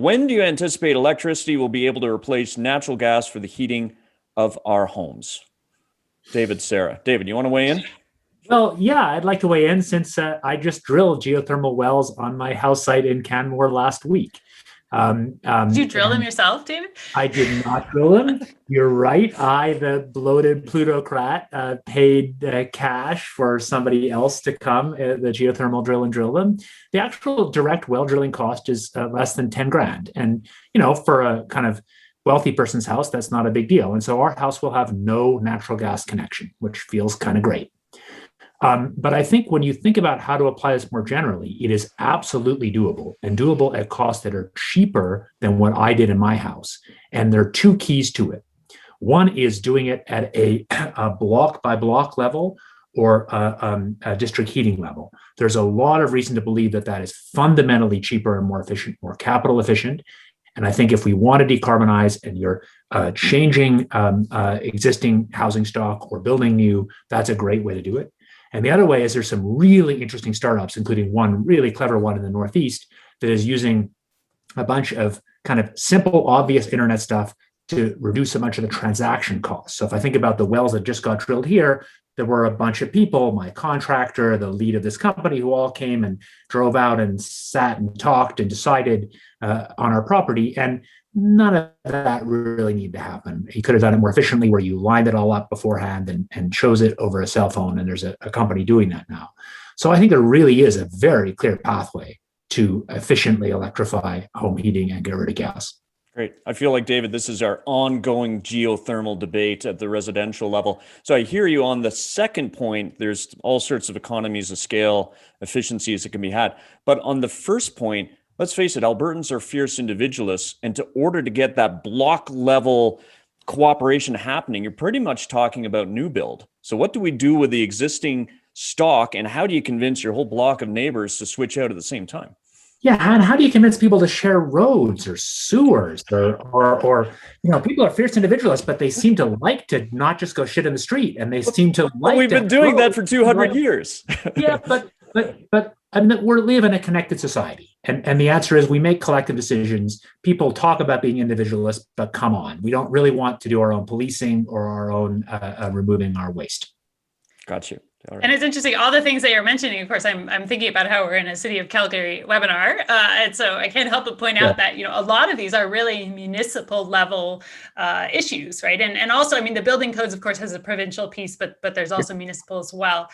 When do you anticipate electricity will be able to replace natural gas for the heating of our homes? David, Sarah. David, you want to weigh in? Well, yeah, I'd like to weigh in since I just drilled geothermal wells on my house site in Canmore last week. Did you drill them And yourself, David? I did not drill them. You're right. I, the bloated plutocrat, paid cash for somebody else to come, the geothermal drill and drill them. The actual direct well drilling cost is less than 10 grand. And, for a kind of wealthy person's house, that's not a big deal. And so our house will have no natural gas connection, which feels kind of great. But I think when you think about how to apply this more generally, it is absolutely doable and doable at costs that are cheaper than what I did in my house. And there are two keys to it. One is doing it at a block by block level or a district heating level. There's a lot of reason to believe that that is fundamentally cheaper and more efficient, more capital efficient. And I think if we want to decarbonize and you're changing existing housing stock or building new, that's a great way to do it. And the other way is there's some really interesting startups, including one really clever one in the Northeast that is using a bunch of kind of simple, obvious internet stuff to reduce a bunch of the transaction costs. So if I think about the wells that just got drilled here, there were a bunch of people, my contractor, the lead of this company, who all came and drove out and sat and talked and decided on our property. And none of that really needed to happen. He could have done it more efficiently where you lined it all up beforehand and chose it over a cell phone. And there's a company doing that now. So I think there really is a very clear pathway to efficiently electrify home heating and get rid of gas. Great. I feel like, David, this is our ongoing geothermal debate at the residential level. So I hear you on the second point. There's all sorts of economies of scale, efficiencies that can be had. But on the first point, let's face it, Albertans are fierce individualists. And in order to get that block level cooperation happening, you're pretty much talking about new build. So what do we do with the existing stock, and how do you convince your whole block of neighbors to switch out at the same time? Yeah, and how do you convince people to share roads or sewers or people are fierce individualists, but they seem to like to not just go shit in the street, and they seem to like. Well, we've been doing that for 200 years. Yeah, but I mean, we live in a connected society, and the answer is we make collective decisions. People talk about being individualists, but come on, we don't really want to do our own policing or our own removing our waste. Got you. Right. And it's interesting, all the things that you're mentioning. Of course, I'm thinking about how we're in a City of Calgary webinar, and so I can't help but point out that a lot of these are really municipal level issues, right? And also, I mean, the building codes, of course, has a provincial piece, but there's also municipal as well.